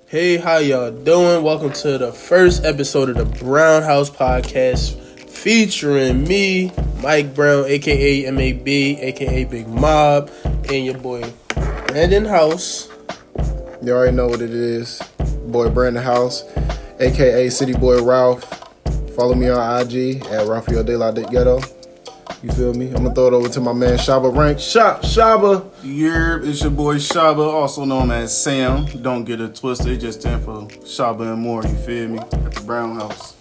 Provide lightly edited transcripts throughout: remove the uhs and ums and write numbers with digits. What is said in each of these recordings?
Hey, how y'all doing? Welcome to the first episode of the Brown House Podcast featuring me, Mike Brown, aka MAB, aka Big Mob, and your boy Brandon House. You already know what it is. Boy Brandon House, aka City Boy Ralph. Follow me on IG at Rafael De La Ghetto. You feel me? I'm gonna throw it over to my man Shaba Rank. Shaba. Yeah, it's your boy Shaba, also known as Sam. Don't get it twisted, it just stands for Shaba and more, you feel me? At the Brown House.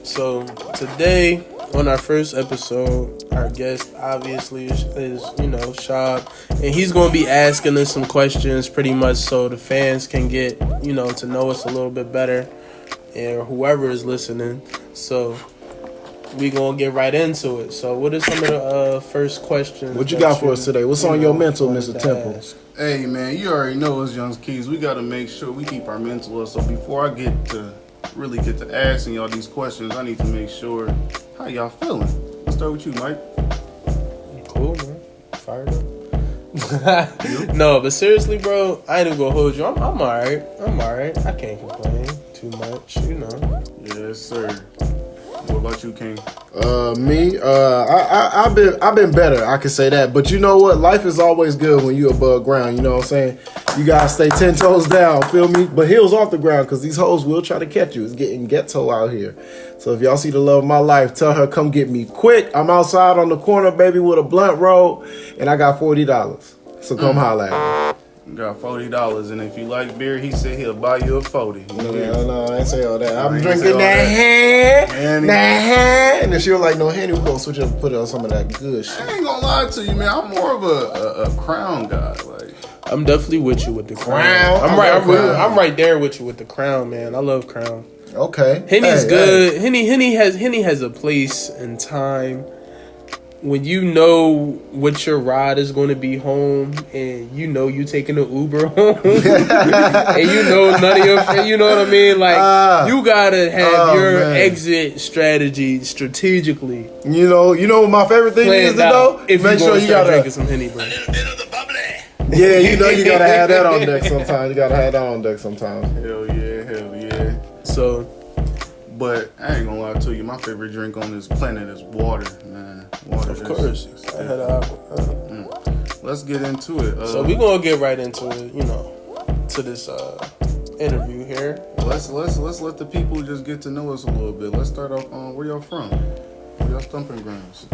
So today, on our first episode, our guest obviously is Shab, and he's gonna be asking us some questions pretty much so the fans can get, to know us a little bit better, and whoever is listening. So we gonna get right into it. So what are some of the first questions? What you got for us today? What's on your mental, Mr. Temple? Hey man, you already know us Young Keys. We gotta make sure we keep our mental up. So before I get to asking y'all these questions, I need to make sure how y'all feeling. Let's start with you, Mike. Cool, man. Fired up. No, but seriously, bro, I ain't even gonna hold you. I'm alright. I can't complain too much, Yes, sir. What about you, King? Me, I've been better. I can say that. But you know what? Life is always good when you above ground. You know what I'm saying? You gotta stay 10 toes down. Feel me? But heels off the ground, because these hoes will try to catch you. It's getting ghetto out here. So if y'all see the love of my life, tell her come get me quick. I'm outside on the corner, baby, with a blunt roll, and I got $40. So come holla at me. Got $40, and if you like beer, he said he'll buy you a 40. No, I ain't say all that. I'm ain't drinking say all that hand, Henny. and then she was like, no, Henny, we're gonna switch up and put it on some of that good shit. I ain't gonna lie to you, man. I'm more of a Crown guy. Like, I'm definitely with you with the Crown. Crown. I'm right there with you with the Crown, man. I love Crown. Okay. Henny's good. Henny has a place and time when you know what your ride is going to be home, and you taking an Uber home, and none of your, you know what I mean? Like you gotta have your exit strategy strategically. You know what my favorite thing is though? If make sure you gotta drinking some Henny, bro. Yeah, you gotta have that on deck sometimes. You gotta have that on deck sometimes. Hell yeah. So, but I ain't gonna lie to you. My favorite drink on this planet is water, man. Water. of course, I had Let's get into it. So we gonna get right into it, to this interview here. Let's let the people just get to know us a little bit. Let's start off on where y'all from. Where y'all stomping grounds?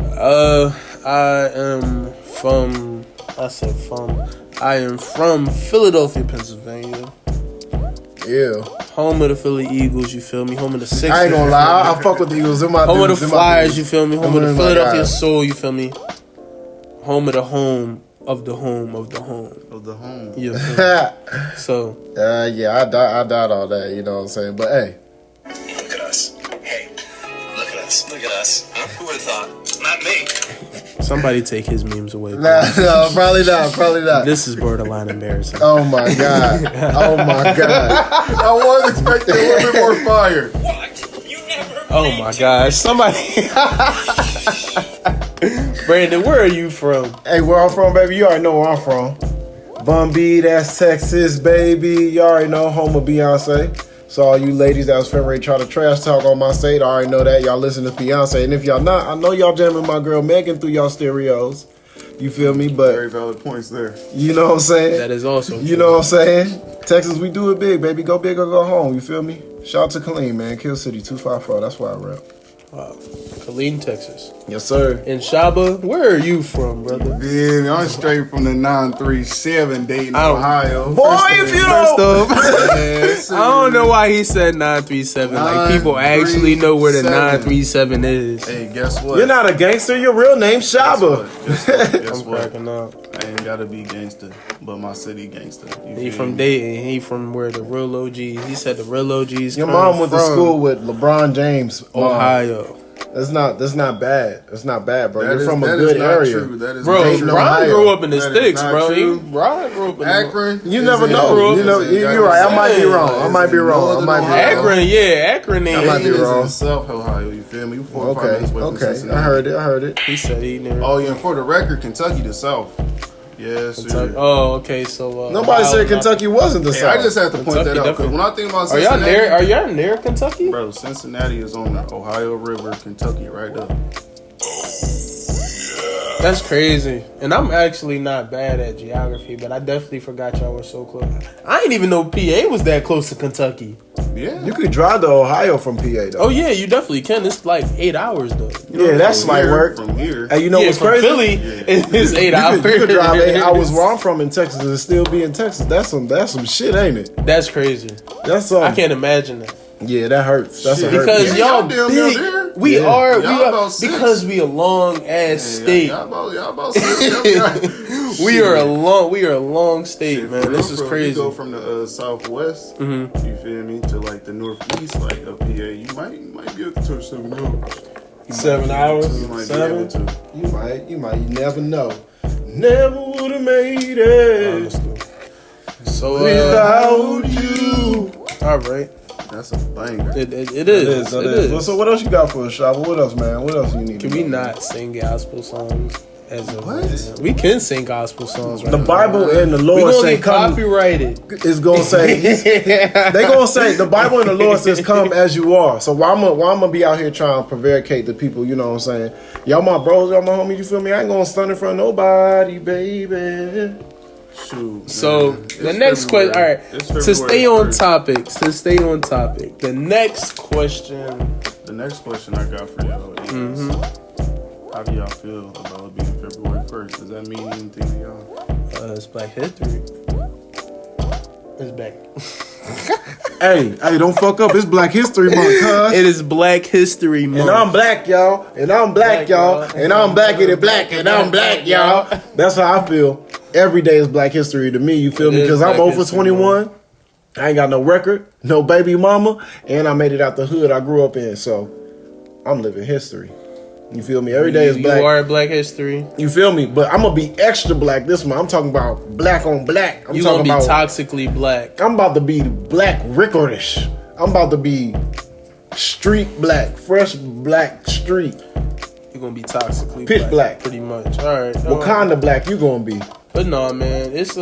I am from Philadelphia, Pennsylvania. Yeah. Home of the Philly Eagles, you feel me? Home of the Sixers. I ain't gonna lie, I fuck with the Eagles. Home of the Flyers, you feel me? Home of the Philadelphia Soul, you feel me? Home of the home of the home of the home. Of the home. You feel me? So. Yeah, I doubt all that, you know what I'm saying? But hey. Look at us. Hey, look at us. Look at us. Huh? Who would have thought? Not me. Somebody take his memes away. No, probably not. This is borderline embarrassing. Oh my god. I was expecting a little bit more fire. What? You never. Oh my gosh. Somebody. Brandon, where are you from? Hey, where I'm from, baby? You already know where I'm from. Bun B, that's Texas, baby. You already know, home of Beyonce. So all you ladies that was finna ready to try to trash talk on my state, I already know that. Y'all listen to Beyonce. And if y'all not, I know y'all jamming my girl Megan through y'all stereos. You feel me? But Very valid points there. you know what I'm saying? That is also You know what I'm saying? Texas, we do it big, baby. Go big or go home. You feel me? Shout out to Killeen, man. Kill City 254. That's why I rap. Wow. Killeen, Texas. Yes, sir. And Shaba, where are you from, brother? Yeah, I'm straight from the 937 Dayton, Ohio. Boy, if you don't. Yes, I don't know why he said 937. Like, people actually know where the 937 is. Hey, guess what? You're not a gangster. Your real name's Shaba. Guess I'm what? cracking up. I ain't gotta be gangster, but my city gangster. He from Dayton. He from where the real OGs. He said the real OGs. Your mom went to school with LeBron James. Ohio. That's not bad. That's not bad, bro. You're from a that good is not area. True. That is Bro, not true. Brian grew up in the That is sticks, not bro. true. Brian grew up in Akron. You never know. You're right. I might be wrong. Akron, yeah. Akron I might be is wrong. in South Ohio, you feel me? 4 or 5 Okay. minutes away from Okay. Cincinnati. I heard it. He said he knew. Oh, yeah, and for the record, Kentucky the South. Yes, Kentucky. sir. Oh, okay. So Nobody Ohio, said not- Kentucky wasn't the Hey, South. I just have to point Kentucky that out because definitely. when I think about Are y'all Cincinnati, near? Are y'all near Kentucky? bro, Cincinnati is on the Ohio River, Kentucky, right up. That's crazy. And I'm actually not bad at geography, but I definitely forgot y'all were so close. I didn't even know PA was that close to Kentucky. Yeah. You could drive to Ohio from PA though. Oh yeah, you definitely can. It's like 8 hours though. Yeah, that's From light here- work. From here. Hey, you know Yeah, what's from crazy? Philly, it's 8 You hours. could drive 8 hours where I'm from in Texas and still be in Texas. That's some shit, ain't it? That's crazy. That's I can't imagine that. Yeah, that hurts. That's a Shit. hurt. Because Yeah, y'all y'all damn near big. there. We Yeah. are. Y'all We are about six. because we a long ass state. Y'all about six. We are a long state, man. This is You crazy. go from the southwest, you feel me, to like the northeast, like up here. You might be able to touch 7 hours. 7 hours? You might be 7? able to. You might. You never know. Never would have made it So without you. all right, That's a banger. it is. It is. Well, so what else you got for us, Shava? What else, man? What else you need? Can to we know? not sing gospel songs as a What? We can sing gospel songs right The now. Bible and the We Lord gonna say get come. copyrighted. Is gonna say they gonna say the Bible and the Lord says come as you are. So why I'm gonna be out here trying to prevaricate the people? You know what I'm saying? Y'all my bros, y'all my homies. You feel me? I ain't gonna stun in front of nobody, baby. Shoot. So man. the It's next question. All February. right, It's to February stay on 1st. topic. To stay on topic. The next question. The next question I got for y'all is, how do y'all feel about it being February 1st? Does that mean anything to y'all? It's Black History. It's back. Hey, don't fuck up. It's Black History Month, cuz. It is Black History Month. And I'm black, y'all. And I'm black, Black, y'all. y'all. And I'm blacker than black. And I'm black, y'all. That's how I feel. Every day is Black History to me. You feel It me? is Because I'm Black over History 21. I ain't got no record, no baby mama, and I made it out the hood I grew up in. So I'm living history. You feel me? Every day is black. You are Black History. You feel me? But I'm gonna be extra black this month. I'm talking about black on black. I'm You gonna talking be about. toxically black. I'm about to be black licorice. I'm about to be street black, fresh black street. You're gonna be toxically Pitch black. pretty much. All right. What kind of black you gonna be? But no, man, it's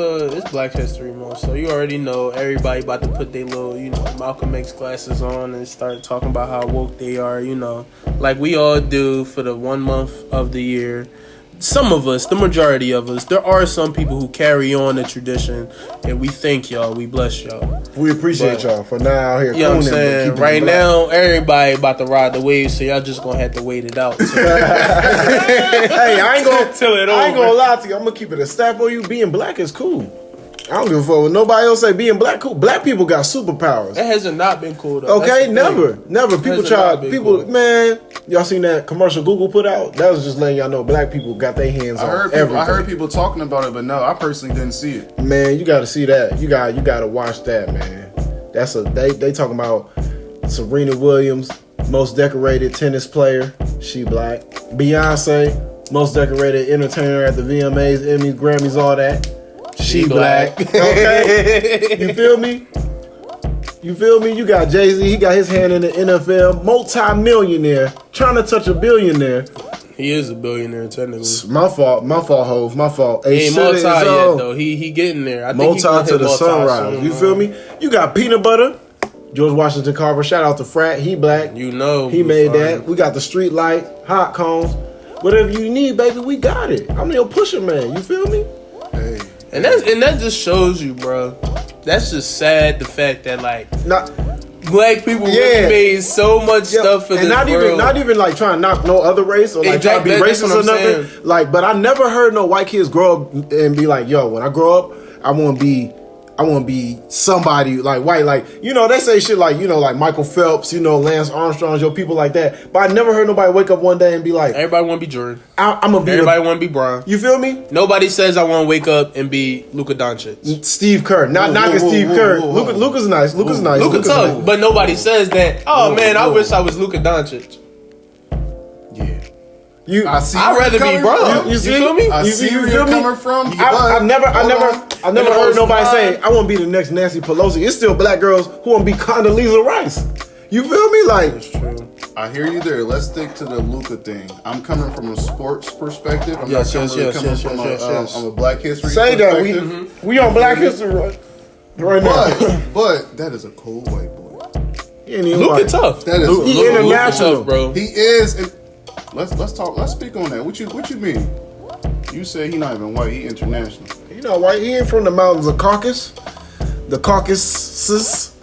Black History Month, so you already know everybody about to put their little, Malcolm X glasses on and start talking about how woke they are, like we all do for the 1 month of the year. Some of us, the majority of us, there are some people who carry on the tradition, and we thank y'all, we bless y'all. We appreciate But- y'all for now out here. You know what I'm cooning, but saying? keeping Right it black. now, everybody about to ride the wave, so y'all just gonna have to wait it out. So. Hey, I ain't gonna Till it I ain't over. gonna lie to you. I'm gonna keep it a stat for you. Being black is cool. I don't give a fuck what nobody else say. Being black cool. Black people got superpowers. That hasn't not been cool though. That's Okay, the never. thing. People Hasn't try. not been People, cool. man. Y'all seen that commercial Google put out? That was just letting y'all know black people got their hands I on heard everything. people talking about it, but no, I personally didn't see it. Man, you got to see that. You got to watch that, man. That's they talking about Serena Williams, most decorated tennis player. She black. Beyonce, most decorated entertainer at the VMAs, Emmys, Grammys, all that. She black. Okay. You feel me? You feel me? You got Jay-Z, he got his hand in the NFL, multi-millionaire, trying to touch a billionaire. He is a billionaire technically. My fault, Hov, my fault. He ain't multi yet though. though. He getting there. I think Multi he gonna to hit the multi sunrise. soon, You man. feel me? You got peanut butter. George Washington Carver. Shout out to Frat. He black. You know He we made fine. that. We got the street light, hot cones. Whatever you need, baby, we got it. I'm your pusher man. You feel me? Hey, And that just shows you, bro. That's just sad. The fact that like Not, black people Yeah. really made so much yeah, stuff for and this not world. even like trying to knock no other race or like trying to be Exactly, that's racist what or I'm nothing. saying. Like, but I never heard no white kids grow up and be like, yo, when I grow up, I want to be somebody like white, like, they say shit like, like Michael Phelps, Lance Armstrong, people like that. But I never heard nobody wake up one day and be like, Everybody want to be Jordan. I'm gonna be Everybody want to be Bron. you feel me? Nobody says I want to wake up and be Luka Doncic. Steve Kerr, not Whoa, knocking whoa, Steve whoa, Kerr. whoa, whoa. Luka's nice. Luka's nice. Luka Luka's tough, nice. but nobody says that. Oh Whoa, man, I whoa. wish I was Luka Doncic. yeah. I see. I'd where rather you're be coming Bron. from. You feel me? I see where you're coming from. I've never heard nobody say vibe. I want to be the next Nancy Pelosi. It's still black girls who want to be Condoleezza Rice. You feel me? Like, That's true. I hear you there. Let's stick to the Luka thing. I'm coming from a sports perspective. I'm Yes, not yes, really yes, coming yes, from yes, yes. a Black History say that perspective. we on Black History right now. But that is a cold white boy. He ain't even Luka white. tough. That is He Luka international. tough, bro. He is. And let's talk. Let's speak on that. What you mean? You say he not even white. He international. You know white. He ain't from the mountains of Caucasus. The Caucasus.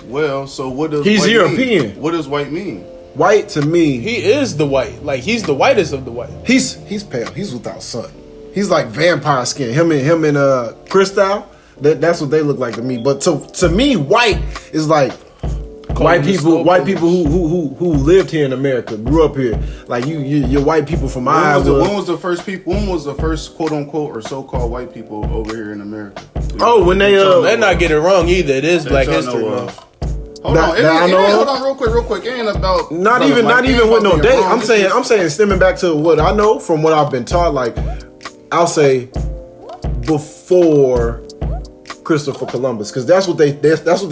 Well, so what does He's white European. mean? What does white mean? White to me, He is the white. Like, he's the whitest of the white. he's pale. He's without sun. He's like vampire skin. Him and Cristal. That's what they look like to me. But to me, white is like white the people. snow White police. people who lived here in America, grew up here. Like you're white people from When Iowa. was the first people? When was the first quote unquote or so called white people over here in America? Oh, when they Let's not get it wrong either. It is that Black y'all History know Month. of. Hold That- on, it that I ain't- know of. hold on, real quick. It ain't about Not brother, even like, it ain't with no about being date. wrong. I'm saying stemming back to what I know from what I've been taught. Like I'll say before Christopher Columbus, because that's what they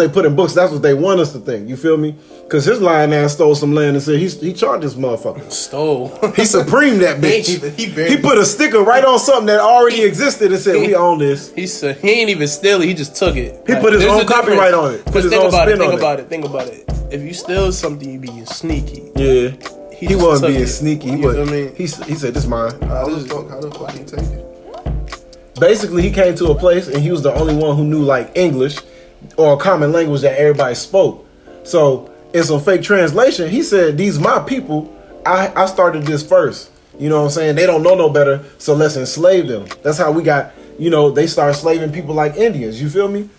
put in books. That's what they want us to think. You feel me? Because his lying ass stole some land and said he charged this motherfucker. Stole. He supremed that bitch. He barely- He put a sticker right on something that already existed and said we own this. He said he ain't even steal it. He just took it. He put his there's own a difference. copyright on it. Put 'Cause his think own about it. spin Think on about it. Think about it. If you steal something, you being sneaky. Yeah, he just wasn't took being it. sneaky. He You was. feel me? He said this mine. How the fuck he take it? Basically, he came to a place and he was the only one who knew like English or a common language that everybody spoke. So in some fake translation, he said, "These my people. I started this first. You know what I'm saying? They don't know no better, so let's enslave them." That's how we got. They started slaving people like Indians. You feel me?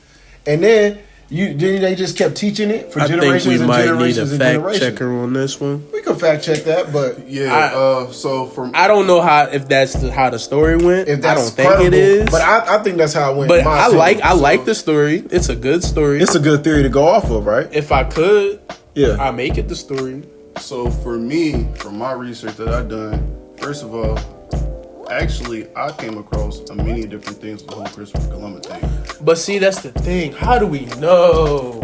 And then they just kept teaching it for I think generations we and might need a generations and fact generations. checker on this one. We could fact check that, but Yeah. So from I don't know if that's how the story went. if I that's don't think credible, it is. but I think that's how it went. But in my I opinion. like the story. It's a good story. It's a good theory to go off of, right? If I could, Yeah. I make it the story. So for me, from my research that I've done, first of all, actually I came across many different things with the whole Christopher Columbus thing. But see, that's the thing. How do we know?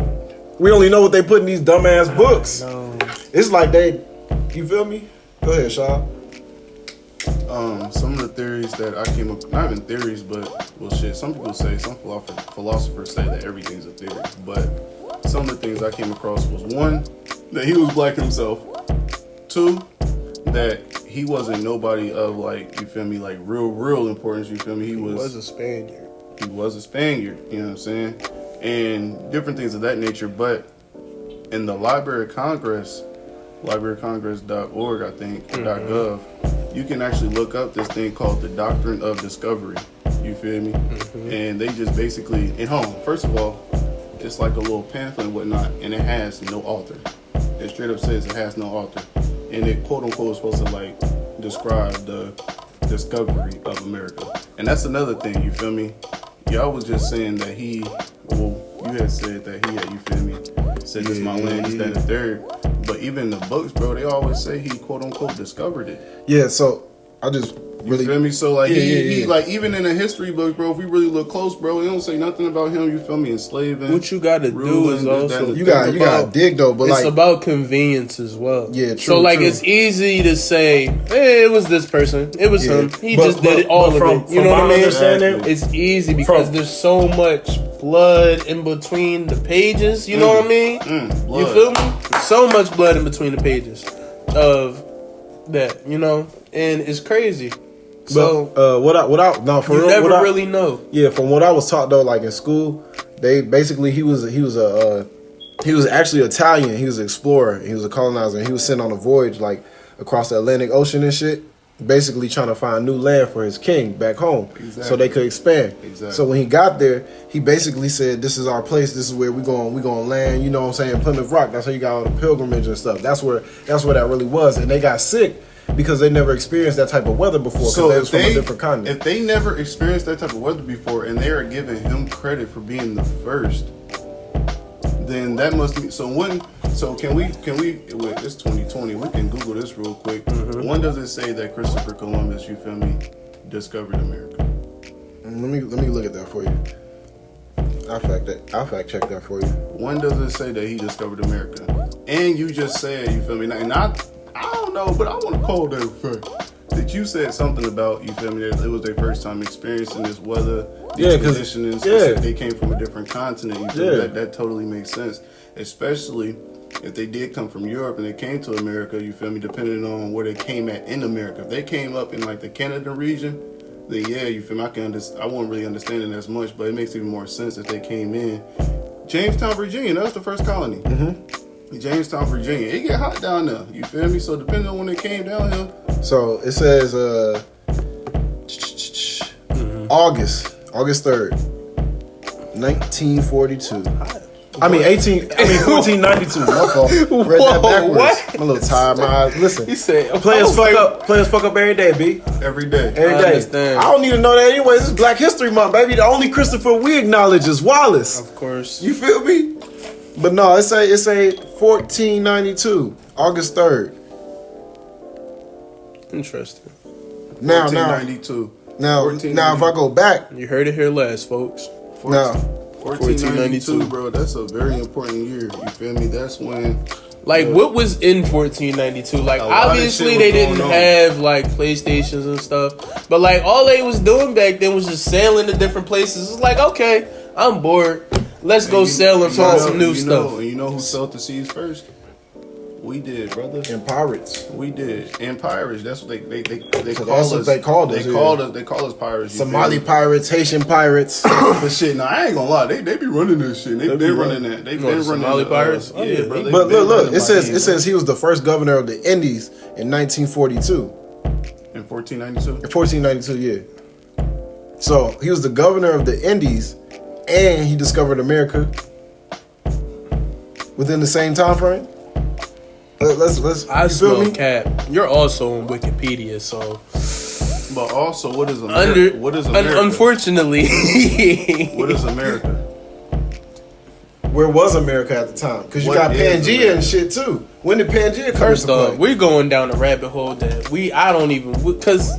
We only know what they put in these dumbass books. No. It's like you feel me? Go ahead, Shaw. Some of the theories that I came up, not even theories, but well, shit. Some people say, some philosophers say that everything's a theory. But some of the things I came across was one, that he was black himself. Two, that he wasn't nobody of like, you feel me, like real importance. You feel me? He was a Spaniard. he was a Spaniard, you know what I'm saying? And different things of that nature. But in the Library of Congress, libraryofcongress.org, I think, .gov, you can actually look up this thing called the Doctrine of Discovery. You feel me? And they just basically, first of all, it's like a little pamphlet and whatnot, and it has no author. It straight up says it has no author. And it quote unquote is supposed to like describe the discovery of America. And that's another thing, you feel me? Y'all was just saying that you had said that he had, you feel me, said this my land, this, that, and the third. But even in the books, bro, they always say he quote unquote discovered it. Yeah, so I just You feel me? So like Yeah, he yeah. like even in the history books, bro, if we really look close, bro, they don't say nothing about him, you feel me, enslaving. What you got to do ruling, is this, that, also and the you got to dig though, but it's like about convenience as well. Yeah, true, So like true. it's easy to say, hey, it was this person, it was Yeah. him. He But- just did it but all from- of it. You from know what my I mean? understanding, It's easy because there's so much blood in between the pages. You know what I mean? You blood. feel me? So much blood in between the pages of that. And it's crazy. So for you real, never what I- really know. Yeah, from what I was taught though, like in school, they basically he was actually Italian. He was an explorer. He was a colonizer. And he was sent on a voyage like across the Atlantic Ocean and shit, basically trying to find new land for his king back home, so they could expand. Exactly. So when he got there, he basically said, "This is our place. This is where we going to land." You know what I'm saying? Plymouth Rock. That's how you got all the pilgrimage and stuff. That's where that really was. And they got sick because they never experienced that type of weather before. Because they was from a different continent. If they never experienced that type of weather before and they are giving him credit for being the first, then that must be so can we wait, it's 2020, we can Google this real quick. When does it say that Christopher Columbus, you feel me, discovered America? Let me look at that for you. I'll fact check that for you. When does it say that he discovered America? And you just said, you feel me? And I don't know, but I want to call that fact. That you said something about, you feel me, that it was their first time experiencing this weather, these conditions. They came from a different continent. You feel me? That totally makes sense. Especially if they did come from Europe and they came to America, you feel me, depending on where they came at in America. If they came up in like the Canada region, then yeah, you feel me, I won't really understand it as much, but it makes even more sense if they came in. Jamestown, Virginia, that was the first colony. Jamestown, Virginia. It get hot down there, you feel me? So depending on when they came down here. So it says August 3rd, 1942. I mean 1492. My fault. Read that backwards. What? I'm a little tired. My eyes. Listen. He said, Players fuck up every day, B. Every day. Every day. understand. I don't need to know that anyways. This is Black History Month, baby. The only Christopher we acknowledge is Wallace. Of course. You feel me? But no, it's a 1492, August 3rd. Interesting. Now, 1492. now, if I go back, You heard it here last, folks. now, 1492, bro. That's a very important year. You feel me? That's when. Like, what was in 1492? Like, A lot of obviously shit was they didn't going on. have, like, PlayStations and stuff. But, like, all they was doing back then was just sailing to different places. It's like, okay, I'm bored. Let's go sail and find some new stuff. And you know who sailed the seas first? We did, brother. and pirates. We did. And pirates. That's what they So call that's us. what they called us, They yeah. called us. They call us pirates. you Somali feel me? pirates, Haitian pirates. But shit, nah, I ain't gonna lie. They be running this shit. They been running that. They What, been running Somali the, pirates? Yeah, Yeah, bro. they- But They been look, running it by says he was the first governor of the Indies in 1942. in 1492. In 1492, yeah. So he was the governor of the Indies, and he discovered America within the same time frame. Let's I you feel smell me? cap. You're also on Wikipedia, so But also, what is America? What is America? unfortunately, What is America? Where was America at the time? Because you What got is Pangea America? and shit too. When did Pangea come first into off, play? we're going down a rabbit hole that I don't even because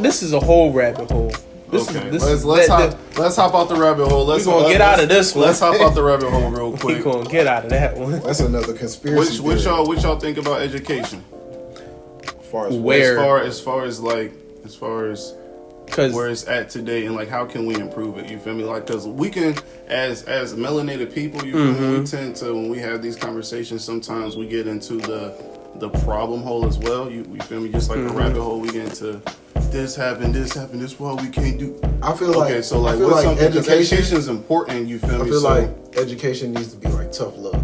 this is a whole rabbit hole. This Okay, is let's hop out the rabbit hole. Let's gonna get out of this one. Let's hop out the rabbit hole real we quick. gonna get out of that one. That's another conspiracy. What theory. y'all think about education? As far as Where? As far as where Because it's at today, and like how can we improve it? You feel me? Like, because we can, as melanated people, you feel me? We tend to, when we have these conversations, sometimes we get into the problem hole as well. You feel me? Just like the rabbit hole, we get into this happened, this why we can't do. I feel like Okay, so like I feel what's like something? 'Cause education. education is important. You feel I me? feel So like education needs to be like tough love.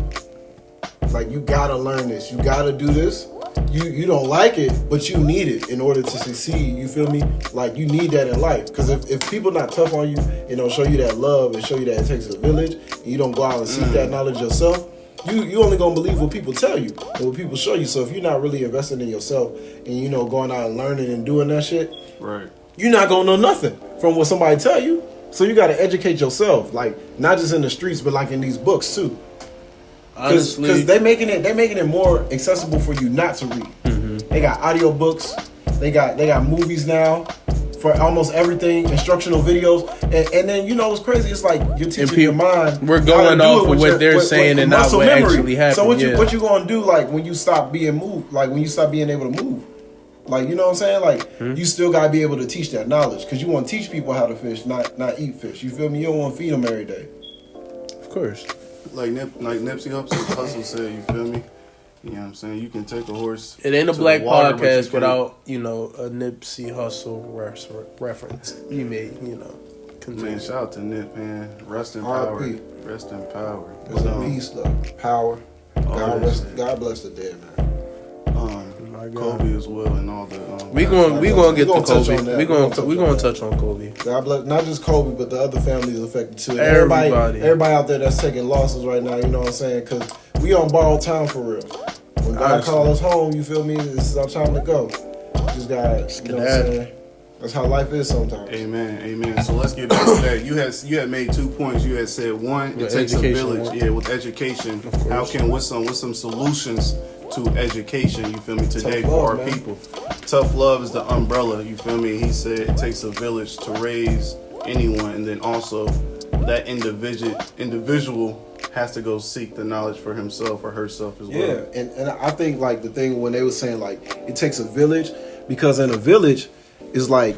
Like you gotta learn this. You gotta do this. You don't like it, but you need it in order to succeed. You feel me? Like you need that in life. Because if people not tough on you and don't show you that love and show you that it takes a village, and you don't go out and seek that knowledge yourself, you only gonna believe what people tell you and what people show you. So if you're not really investing in yourself and going out and learning and doing that shit, right. you're not gonna know nothing from what somebody tell you. So you gotta educate yourself, like not just in the streets, but like in these books too. honestly, Because they making it more accessible for you not to read. They got audio books, they got movies now for almost everything, instructional videos, and then what's crazy? It's like you're teaching your mind. we're how going to do off it of with what your- they're with saying and not muscle what memory. actually happened. So what yeah. you gonna do like when you stop being moved, like when you stop being able to move? Like, you know what I'm saying? Like, you still gotta be able to teach that knowledge because you want to teach people how to fish, not eat fish. You feel me? You don't want to feed them every day. Of course. Like Nipsey Hussle said, you feel me? You know what I'm saying? You can take a horse. It ain't a to the black water, but you podcast can't- without, a Nipsey Hussle reference. You may, continue. Man, shout out to Nip, man. Rest in power. R.I.P. Rest in power. There's a peace, love, power. God bless the dead, man. My God. Kobe as well, and all the. We gonna get gonna to touch Kobe. on that. We We gonna gonna touch touch on Kobe. God bless not just Kobe, but the other families affected too. And Everybody. everybody out there that's taking losses right now. You know what I'm saying? Because we on borrowed time for real. When God Honestly. calls us home, you feel me? This is our time to go. Just got, you know what I'm saying? That's how life is sometimes. Amen. So let's get back to that. You had made 2 points. You had said one, it With takes a education, village. right? Yeah, with education. course. How can what's some solutions to education? You feel me? Today Tough for love, our man. people. Tough love is the umbrella. You feel me? He said it takes a village to raise anyone, and then also that individual has to go seek the knowledge for himself or herself as well. Yeah, and I think like the thing when they were saying like it takes a village, because in a village is like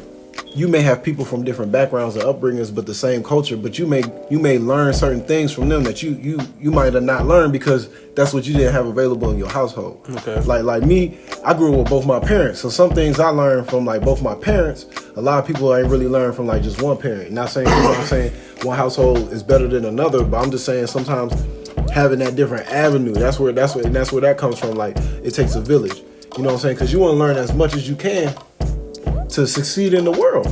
you may have people from different backgrounds and upbringings but the same culture, but you may learn certain things from them that you might have not learned because that's what you didn't have available in your household. Okay. Like me, I grew up with both my parents, so some things I learned from like both my parents. A lot of people ain't really learn from like just one parent. Not saying, you know what I'm saying, one household is better than another, but I'm just saying sometimes having that different avenue, that's where that comes from. Like it takes a village, you know what I'm saying, because you want to learn as much as you can to succeed in the world.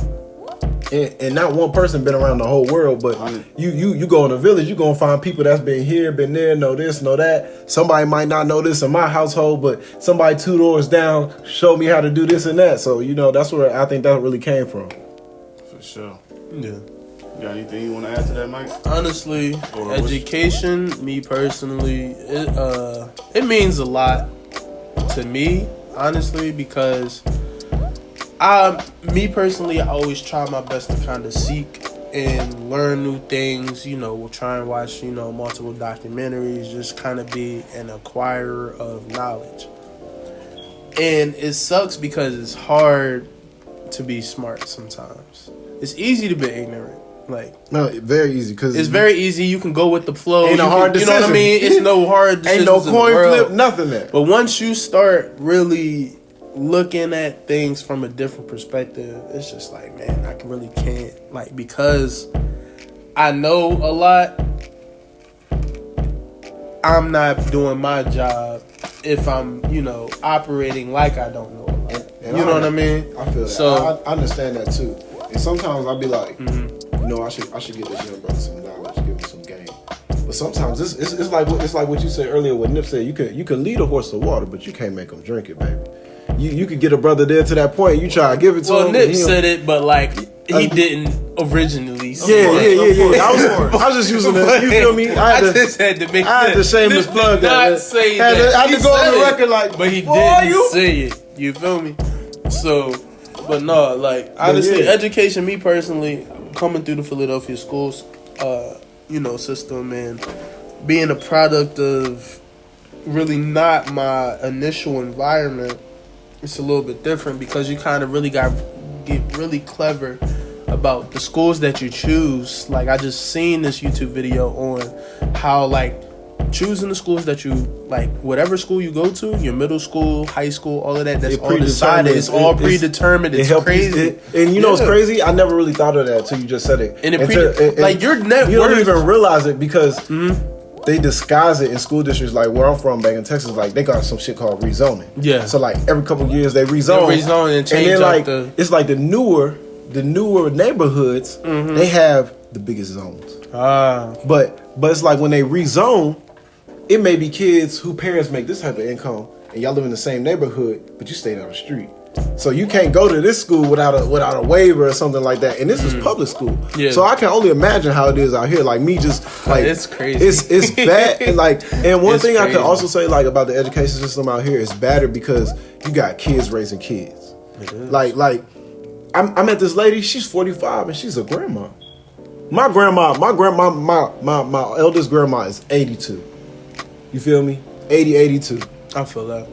And not one person been around the whole world, but you go in a village, you gonna find people that's been here, been there, know this, know that. Somebody might not know this in my household, but somebody 2 doors down showed me how to do this and that. So, you know, that's where I think that really came from. For sure. Yeah. You got anything you want to add to that, Mike? Honestly, education, me personally, it means a lot to me, honestly, because me personally, I always try my best to kind of seek and learn new things. You know, we'll try and watch, you know, multiple documentaries, just kind of be an acquirer of knowledge. And it sucks because it's hard to be smart sometimes. It's easy to be ignorant. Like, no, very easy because it's very easy. You can go with the flow. Ain't no hard decision. You know what I mean? It's no hard decisions. Ain't no coin flip, nothing there. But once you start really looking at things from a different perspective, it's just like, man, I really can't, like, because I know a lot, I'm not doing my job if I'm, you know, operating like I don't know a lot. And you know what I mean? I feel that. So I understand that too. And sometimes I'll be like, you know, I should give this young brother some knowledge, give him some game. But sometimes it's like what you said earlier. What Nip said, you can lead a horse to water, but you can't make him drink it, baby. You could get a brother there to that point. You try to give it to him. Well, Nip said it, but like he didn't originally. Yeah. I was just using it. You feel me? I just had to make. I had to shameless plug that. I had to go on the record like, but he didn't say it. You feel me? So, but no, like honestly, education. Me personally, coming through the Philadelphia schools, you know, system and being a product of really not my initial environment. It's a little bit different because you kind of really get really clever about the schools that you choose. Like, I just seen this YouTube video on how, like, choosing the schools that you, like, whatever school you go to, your middle school, high school, all of that, that's all decided. It's all predetermined. It's crazy. And you know what's crazy? I never really thought of that until you just said it. And like, your net you worth. don't even realize it because they disguise it in school districts. Like where I'm from, back in Texas, like they got some shit called rezoning. Yeah. So like every couple of years they rezone. And change then like up it's like the newer neighborhoods, they have the biggest zones. But it's like when they rezone, it may be kids whose parents make this type of income, and y'all live in the same neighborhood, but you stay down the street. So you can't go to this school without a waiver or something like that. And this is public school. Yeah. So I can only imagine how it is out here. Like me just like it's crazy. It's bad. And one thing I can also say like about the education system out here is better because you got kids raising kids. Like I met this lady, she's 45 and she's a grandma. My eldest grandma is 82. You feel me? 82. I feel that.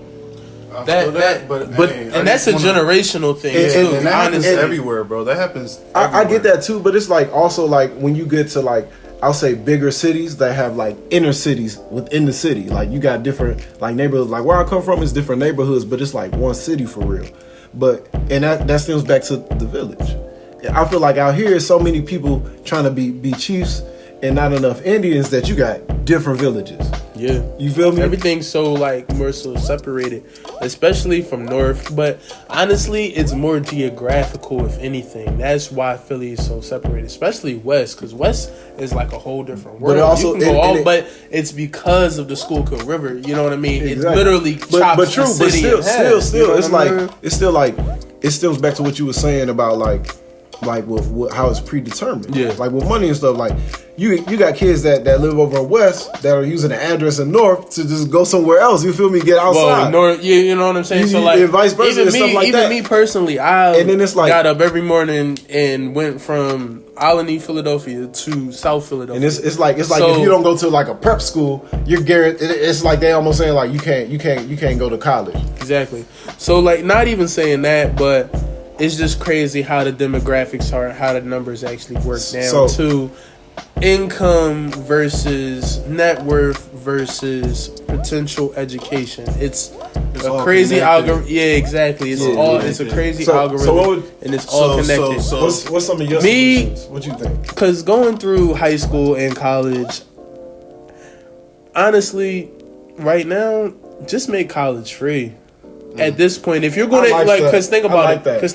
But hey, and that's a generational thing. And that happens everywhere, bro. That happens everywhere. I get that too, but it's like also like when you get to like I'll say bigger cities that have like inner cities within the city. Like you got different like neighborhoods. Like where I come from is different neighborhoods, but it's like one city for real. But and that stems back to the village. I feel like out here so many people trying to be chiefs and not enough Indians that you got different villages. Yeah. You feel me? Everything's so like more so separated, especially from north. But honestly, it's more geographical, if anything. That's why Philly is so separated, especially west, because west is like a whole different world. But also, but it's because of the Schuylkill River. You know what I mean? Exactly. It literally chops the city in half. Still, it's like it's still like it stems back to what you were saying about like like with how it's predetermined. Yeah. Like with money and stuff. Like you got kids that live over in West that are using the address in North to just go somewhere else. You feel me? Get outside. Well, North, yeah, you know what I'm saying. So like, and vice versa, and stuff like even that. me personally, I And then it's like- got up every morning and went from Albany, Philadelphia to South Philadelphia. And it's like So- if you don't go to like a prep school, you're guaranteed. It's like they almost saying like you can't go to college. Exactly. So like, not even saying that, but it's just crazy how the demographics are, how the numbers actually work down So- to income versus net worth versus potential education. It's a all crazy connected. algorithm. Yeah, exactly. It's it's a crazy So- algorithm, so what would- and it's all connected. What's some of your Me- solutions? What you think? Because going through high school and college, honestly, right now, just make college free. At this point, if you're going to I like like, that. because think I about like it, that. because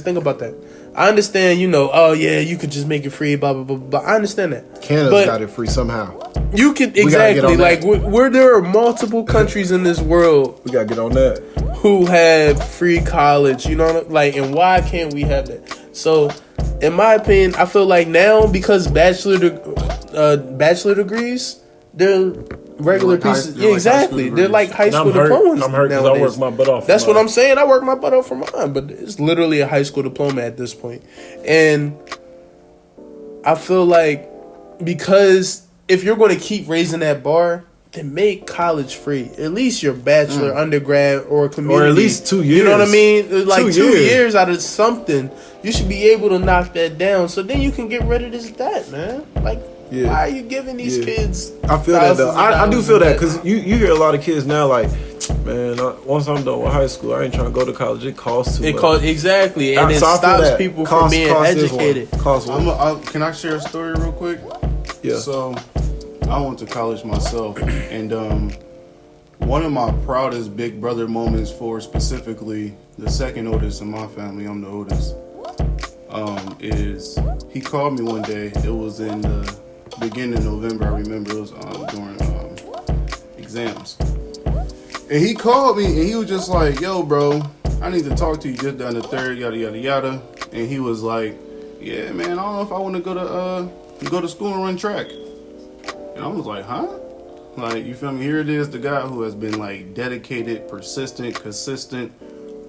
think about that. I understand, oh yeah, you could just make it free, blah blah blah. But I understand that. Canada's But got it free somehow. you could gotta get exactly on like that. where there are multiple countries in this world We gotta get on that. who have free college, like, and why can't we have that? So, in my opinion, I feel like now because bachelor degrees, they're regular They're like pieces. high- they're like high exactly. school They're like high And school I'm hurt. diplomas. I'm hurt because I nowadays. work my butt off. That's for what mine. I'm saying. I work my butt off for mine, but it's literally a high school diploma at this point. And I feel like because if you're going to keep raising that bar, then make college free. At least your bachelor, undergrad, or community. Or at least 2 You know what I years. mean? Like 2 2 years. years out of something, you should be able to knock that down. So then you can get rid of this debt, man. Like, Yeah. why are you giving these Yeah. kids? I feel that though. thousands of I do dollars feel in that debt? because you hear a lot of kids now like, man, once I'm done with high school, I ain't trying to go to college. It costs too It much. costs exactly, and it So I feel stops that. people from Cost- being cost is one. educated. Cost one. Can I share a story real quick? Yeah. So, I went to college myself, and one of my proudest big brother moments for specifically the second oldest in my family, I'm the oldest, is he called me one day. It was in the beginning of November, I remember. It was during exams. And he called me, and he was just like, yo, bro, I need to talk to you just down the third, yada, yada, yada. And he was like, yeah, man, I don't know if I want to go to school and run track. And I was like, huh? Like, you feel me? Here it is, the guy who has been, like, dedicated, persistent, consistent,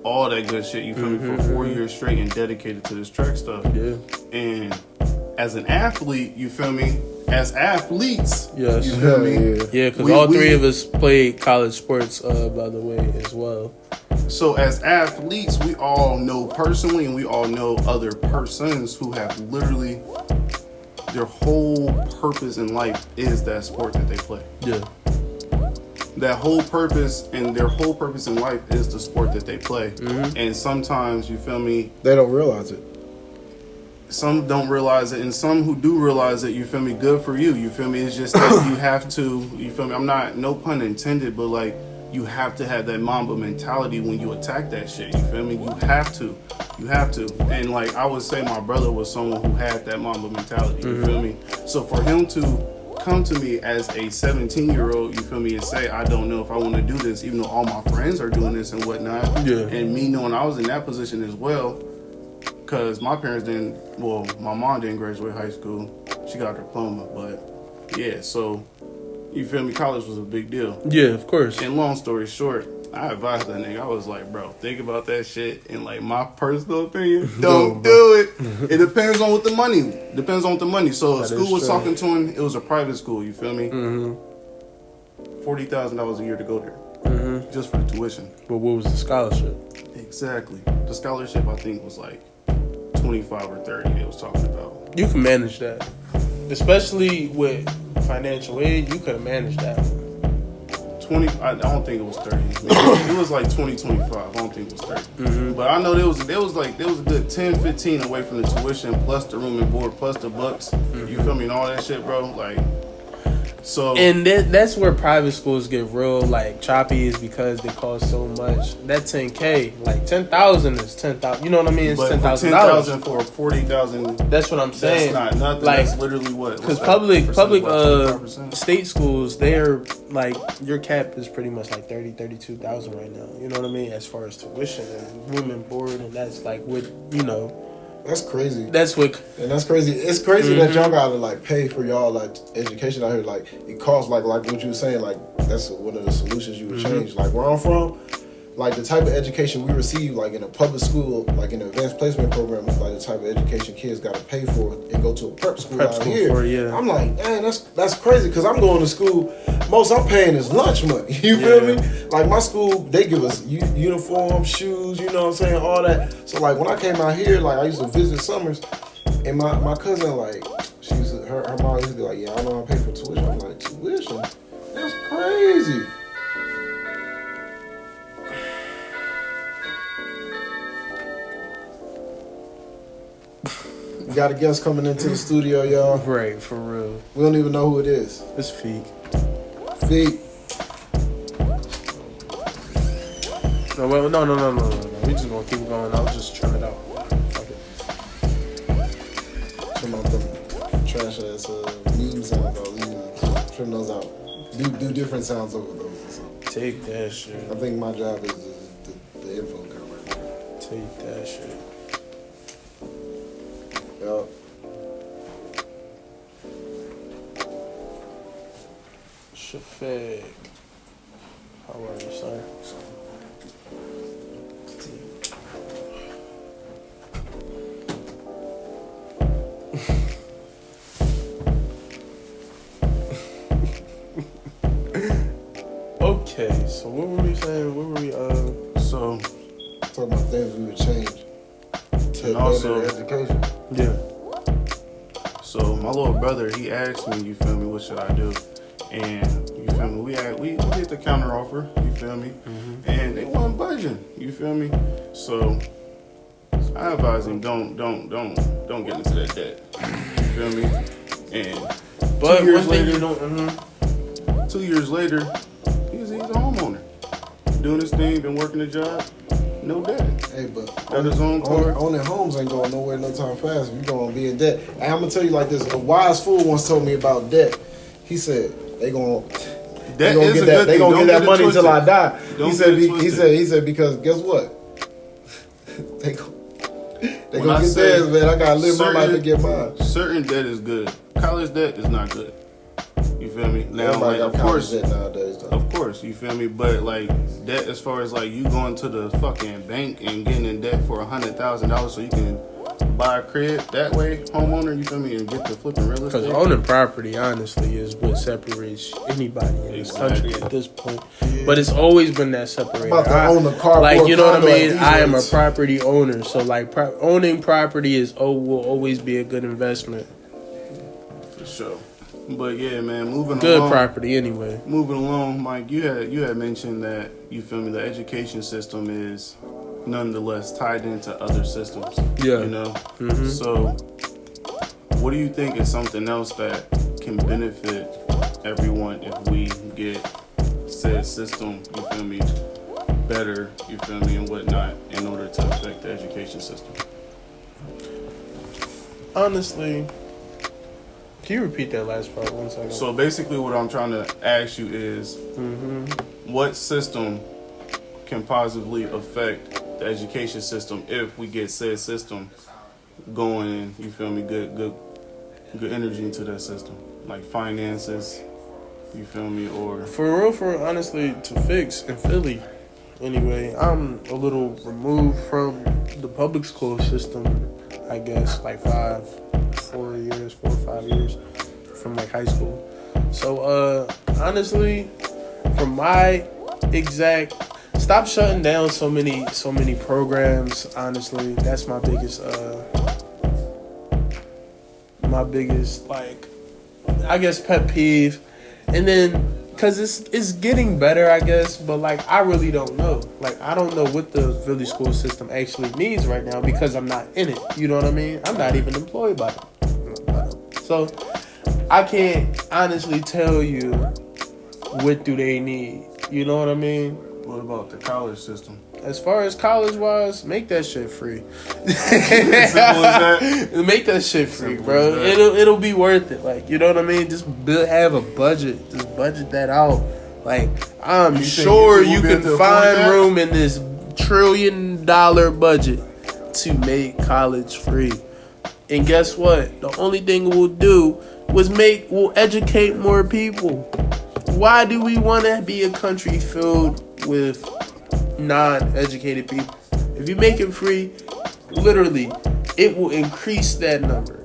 all that good shit, you feel me, for 4 years straight and dedicated to this track stuff. Yeah. And as an athlete, you feel me? As athletes, Yes. you feel me? Yeah. Yeah, because We- all we- three of us played college sports, by the way, as well. So as athletes, we all know personally and we all know other persons who have literally their whole purpose in life is that sport that they play. Yeah. That whole purpose and their whole purpose in life is the sport that they play. And sometimes, you feel me, They don't realize it. some don't realize it, and some who do realize it, you feel me, good for you. You feel me? It's just that you have to, you feel me? I'm not, no pun intended, but like, you have to have that Mamba mentality when you attack that shit. You feel me? You have to. You have to. And like, I would say my brother was someone who had that Mamba mentality. You feel me? So for him to come to me as a 17-year-old, you feel me, and say, I don't know if I want to do this, even though all my friends are doing this and whatnot. Yeah. And me knowing I was in that position as well, because my parents didn't, well, my mom didn't graduate high school. She got her diploma, but yeah, so you feel me, college was a big deal. Yeah, of course. And long story short, I advised that nigga. I was like, bro, think about that shit. And like, my personal opinion, don't do it. It depends on what the money. Depends on what the money. So That school is was true. talking to him. It was a private school. You feel me? Mm-hmm. $40,000 a year to go there, just for the tuition. But what was the scholarship? Exactly. The scholarship I think was like 25 or 30. They was talking about. You can manage that. Especially with financial aid, you could have managed that. 20. I don't think it was 30. It was like 20, 25. I don't think it was 30. But I know there was a good 10, 15 away from the tuition, plus the room and board, plus the bucks. You feel me? And all that shit, bro. Like, so. And that's where private schools get real like choppy, is because they cost so much. That $10K, like $10,000 is $10,000. You know what I mean? It's but $10,000. $10,000 for $40,000. That's what I'm saying. That's not nothing. Like, That's literally what. because what's that public percentage? 25%? state schools, they're like, your cap is pretty much like 32,000 right now. You know what I mean? As far as tuition and room and board, and that's like with That's crazy. That's what. And that's crazy. It's crazy that y'all gotta like pay for y'all like education out here. Like it costs like what you were saying. Like that's one of the solutions you would change. Like where I'm from, like the type of education we receive, like in a public school, like in an advanced placement program, is like the type of education kids gotta pay for and go to a prep school out here. I'm like, man, that's crazy because I'm going to school. Most I'm paying is lunch money. You feel me? Like my school, they give us uniform, shoes. You know what I'm saying? All that. So like when I came out here, like I used to visit summers. And my cousin, like, she used to, her mom used to be like, yeah, I don't know how to pay for tuition. I'm like, tuition? That's crazy. We got a guest coming into the studio, y'all. Right, for real. We don't even know who it is. It's Feek. Feek. No, well, no. We just gonna keep going. I'll just trim it out. Trim out them trash ass meme sounds. Trim those out. Do different sounds over those. Take that shit. I think my job is the info cover. Take that shit. Yup. Shafiq. How are you, sir? Okay, so what were we saying? So talking about things we would change to and also education. Yeah. So my little brother, he asked me, you feel me, what should I do? And you feel me, we did the counter offer, you feel me, and they weren't budging, you feel me. So I advise him, don't get into that debt, you feel me. And But 2 years one thing later, you don't. 2 years later, he's a homeowner, doing his thing, been working a job, no debt. Hey, but Got his own car. owning homes ain't going nowhere no time fast. You're going to be in debt. And I'm going to tell you like this. A wise fool once told me about debt. He said, they going to That get is a that. good They thing. gonna Don't get that it money twisted. until I die. Don't He get it said. twisted. He said because guess what? they When gonna I get say theirs, man. I gotta live my life to certain- get mine. Certain debt is good. College debt is not good. You feel me? Now, Everybody like, got of course, college debt nowadays, though. of course, you feel me. But like debt, as far as like you going to the fucking bank and getting in debt for $100,000 so you can buy a crib that way, homeowner, you feel me, and get the flipping real Because estate. owning property, honestly, is what separates anybody in this country at this point. But it's always been that separator. I'm about to own a car, like, or a you know what I condo at mean? these I am a rates. property owner, so like owning property will always be a good investment. For sure. But yeah, man, moving Good along. property anyway. Moving along, Mike, you had mentioned that, you feel me, the education system is nonetheless tied into other systems. Yeah. You know? So what do you think is something else that can benefit everyone if we get said system, you feel me, better, you feel me, and whatnot, in order to affect the education system? Honestly, can you repeat that last part 1 second? So basically what I'm trying to ask you is, what system can positively affect the education system if we get said system going in, you feel me, good energy into that system, like finances, you feel me, or For real, honestly, to fix in Philly, anyway, I'm a little removed from the public school system, I guess, like 4 or 5 years from like high school. So, honestly, from my exact, stop shutting down so many programs. Honestly, that's my biggest, like, I guess pet peeve. And then, cause it's getting better, I guess, but like I really don't know. Like I don't know what the Philly school system actually needs right now because I'm not in it. You know what I mean? I'm not even employed by them. So I can't honestly tell you what do they need. You know what I mean? what about the college system? As far as college wise, make that shit free. Simple as that. Make that shit free, Simple bro. as that. It'll be worth it. Like, you know what I mean? Just have a budget. Just budget that out. Like, I'm You think sure you you will be can able to afford find that? room in this $1 trillion budget to make college free. And guess what? The only thing we'll do will educate more people. Why do we want to be a country filled with non-educated people? If you make it free, literally, it will increase that number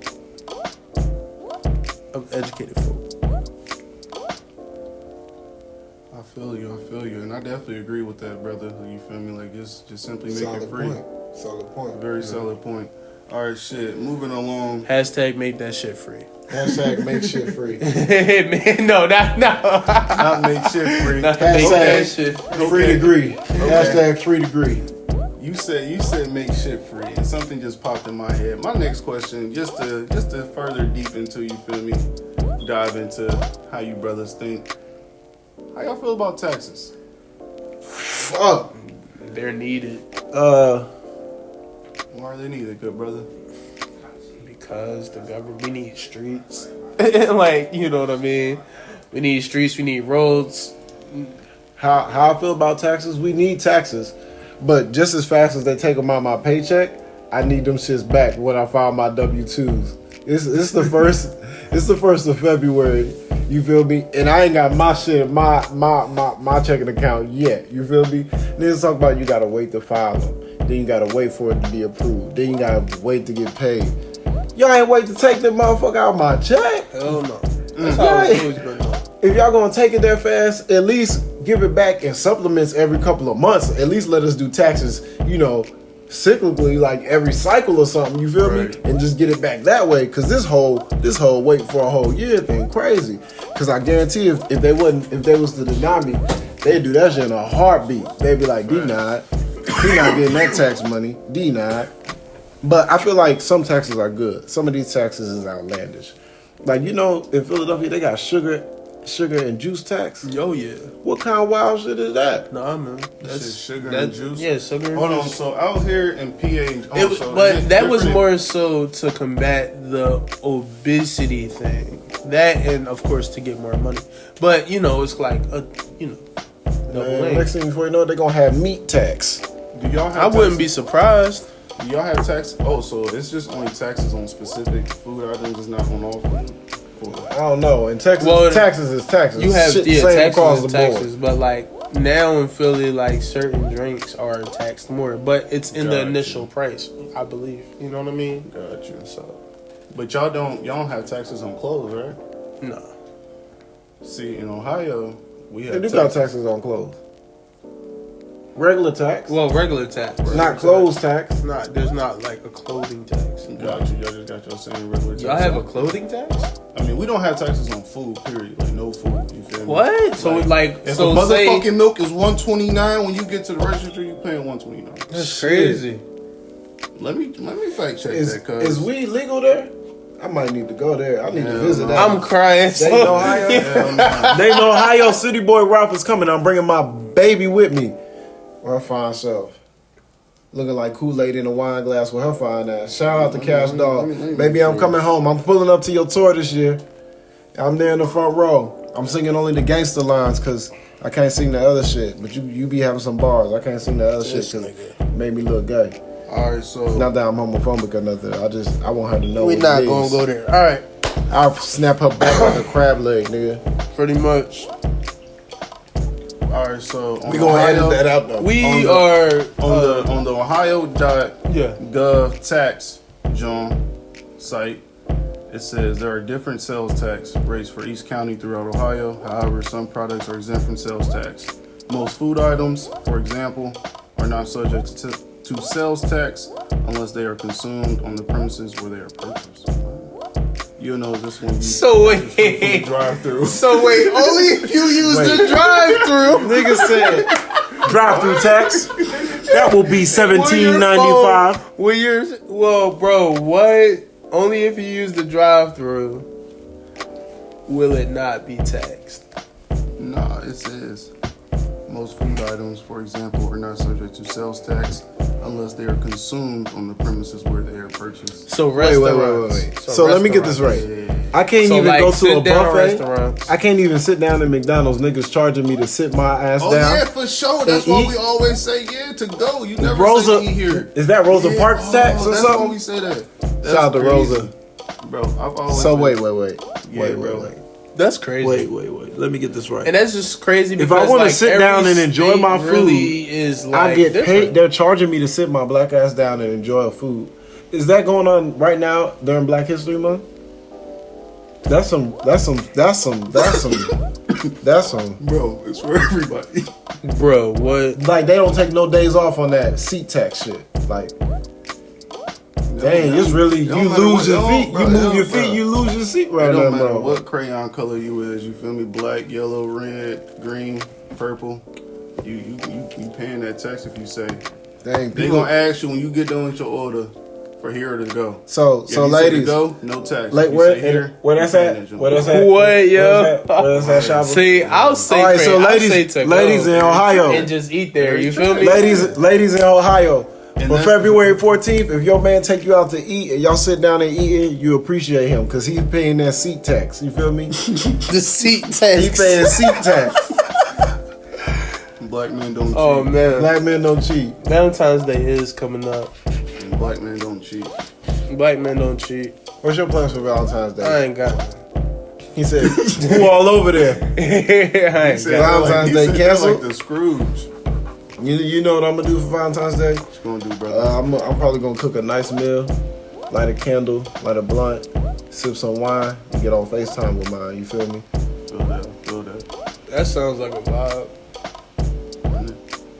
of educated folk. I feel you, and I definitely agree with that, brother. You feel me? Like, just simply make Solid it free. point. Solid point. Very solid point. All right, shit. Moving along. Hashtag make that shit free. Hashtag make shit free. Man, no, not Not make shit free. make that Hashtag shit. free degree. Hashtag free degree. You said make shit free, and something just popped in my head. My next question, just to further deep into, you feel me, dive into how you brothers think. How y'all feel about taxes? Fuck. They're needed Why are they needed, good brother? because the government. We need streets. Like, you know what I mean. We need streets. We need roads. How I feel about taxes? We need taxes, but just as fast as they take them out my paycheck, I need them shits back when I file my W-2s. It's the first. It's the 1st of February. You feel me? And I ain't got my shit in my checking account yet. You feel me? Then it's talk about you gotta wait to file them. Then you gotta wait for it to be approved. Then you gotta wait to get paid. Y'all ain't wait to take that motherfucker out my check. Hell no. That's how it's always been done. If y'all gonna take it that fast, at least give it back in supplements every couple of months. At least let us do taxes, cyclically, like every cycle or something. You feel me? And just get it back that way. Cause this whole wait for a whole year thing crazy. Cause I guarantee if they was to deny me, they'd do that shit in a heartbeat. They'd be like, denied. He not getting that tax money. Denied. But I feel like some taxes are good. Some of these taxes is outlandish. Like, in Philadelphia, they got sugar and juice tax. Yo, yeah. What kind of wild shit is that? Nah, man. That's sugar and juice. Yeah, sugar and Hold on. juice. So out here in PA, But that was more so to combat the obesity thing. That and of course to get more money. But it's like double Man, next thing before you know it, they're gonna have meat tax. Do y'all have? I wouldn't be surprised. Do y'all have tax? Oh, so it's just only taxes on specific food items. It's not on all food. I don't know. In Texas, Well, taxes is taxes. You have Shit, same taxes across and the board. taxes, but like now in Philly, like certain drinks are taxed more, but it's in the Gotcha. initial price, I believe. You know what I mean? Got you. So But y'all don't have taxes on clothes, right? no. See, in Ohio, we They have do got taxes on clothes. Regular tax, Well, regular tax. not clothes tax. It's not. There's not like a clothing tax. Got you. Y'all just got your same regular tax. Y'all have a clothing tax? I mean, we don't have taxes on food, period. Like, no food. You feel me? What? So like If so a motherfucking say milk is $1.29, when you get to the register, you paying $1.29. that's crazy. Let me fact check Is that, cause weed legal there? I might need to go there. I need to Hell visit no. that. I'm crying. They know Ohio. hell no. They know Ohio City Boy Ralph is coming. I'm bringing my baby with me. Her fine self. Looking like Kool-Aid in a wine glass with her fine ass. Shout out to Cash Dog. let me Baby, I'm coming home. I'm pulling up to your tour this year. I'm there in the front row. I'm singing only the gangster lines because I can't sing the other shit. But you be having some bars. I can't sing the other shit because it made me look gay. All right, so Not that I'm homophobic or nothing. I want her to know We're what not it gonna is. go there. All right, I'll snap her back like a crab leg, nigga. pretty much. all right, so on We gonna Ohio, edit that out though. We On are on the Ohio.gov yeah. tax John site. It says there are different sales tax rates for each county throughout Ohio. However, some products are exempt from sales tax. Most food items, for example, are not subject to sales tax unless they are consumed on the premises where they are purchased. You'll know this one. So wait. Drive through. So wait, only if you use the drive-through. Nigga said drive-through tax. That will be $17.95. Well, bro, what? Only if you use the drive-through will it not be taxed. Nah, it says most food items, for example, are not subject to sales tax unless they are consumed on the premises where they are purchased. So Wait. restaurants. So let me get this right. I can't So, even like, go to a sit down buffet. restaurants. I can't even sit down at McDonald's. Niggas charging me to sit my ass Oh down. yeah, for sure. That's And why eat. we always say to go. You never Rosa, say eat here. is that Rosa Yeah, Parks tax or that's why something? we say that. That's Shout out to crazy. Rosa. Bro, I've always So been- wait. Yeah, bro. That's crazy. Wait. Let me get this right. And that's just crazy because If I wanna like, sit every down and enjoy state my food, really is like I get different. paid. They're charging me to sit my black ass down and enjoy a food. Is that going on right now during Black History Month? That's some. Bro, it's for everybody. Bro, what? Like they don't take no days off on that seat tax shit. Like, dang, it's really It don't you matter lose what- your it don't- feet. bro, You it move don't- your feet. bro. You lose your seat It right now, don't matter bro. what crayon color you is. You feel me? Black, yellow, red, green, purple. You paying that tax if you say. Dang, They people. gonna ask you when you get done with your order for here to go. So If you say to ladies, go, no tax. like If you where say here, where that's you paying at? that joint. Where that's at? What, yo? Where that's at? Shop? See, I'll say. All right, so I'll ladies- say to ladies go in Ohio. and just eat there. You feel me? Ladies in Ohio. And For that's- February 14th, if your man take you out to eat and y'all sit down and eat it, you appreciate him because he's paying that seat tax. You feel me? The seat He tax. paying seat tax. Black men don't cheat. Oh man, Black men don't cheat. Valentine's Day is coming up. And black men don't cheat. Black men don't cheat. What's your plans for Valentine's I Day? ain't got. He said, who all over there? I ain't Said got. Valentine's he Day said canceled? like the Scrooge. You know what I'm gonna do for Valentine's Day? What you gonna do, brother? I'm probably gonna cook a nice meal, light a candle, light a blunt, sip some wine, and get on FaceTime with mine. You feel me? Feel that. That sounds like a vibe.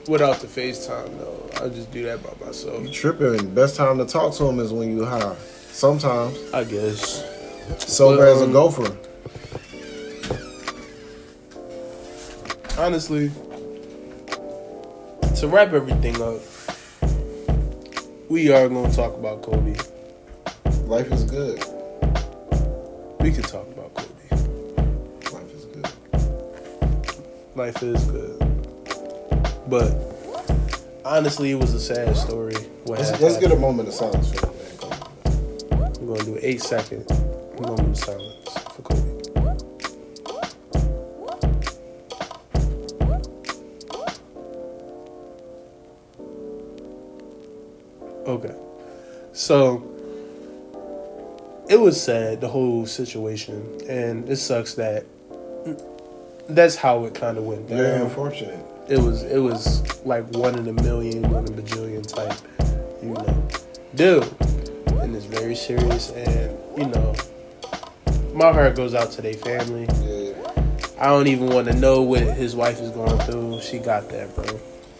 Without the FaceTime though, I just do that by myself. You tripping? Best time to talk to him is when you high. Sometimes I guess. sober Well, as a gopher. Honestly, to wrap everything up, we are going to talk about Kobe. Life is good. We can talk about Kobe. Life is good. Life is good. But honestly, it was a sad story. Let's get a moment of silence for him, man. We're going to do an 8-second moment of silence for Kobe. Okay. So, it was sad, the whole situation. And it sucks that that's how it kind of went down. Very unfortunate. It was like 1 in a million, 1 in a bajillion type, dude. And it's very serious. And, my heart goes out to their family. Yeah. I don't even want to know what his wife is going through. She got that, bro.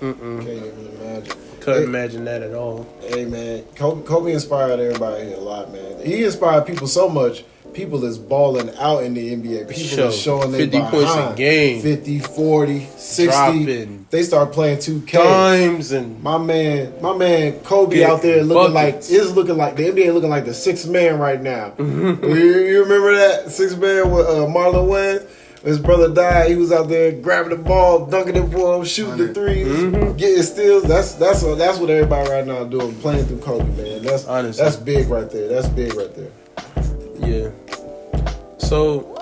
Can't even imagine. Couldn't imagine that at all. Hey man, Kobe inspired everybody here a lot, man. He inspired people so much. People is balling out in the NBA. People Sure. is showing their 50 points a game. 50, 40, 60. Dropping. They start playing 2K. Times and My man Kobe Getting out there looking buckets. the NBA looking like the sixth man right now. You remember that sixth man with Marlon Wayans? His brother died. He was out there grabbing the ball, dunking it for him, shooting the threes, getting steals. That's what everybody right now doing, playing through Kobe, man. Honestly. That's big right there. That's big right there. yeah. So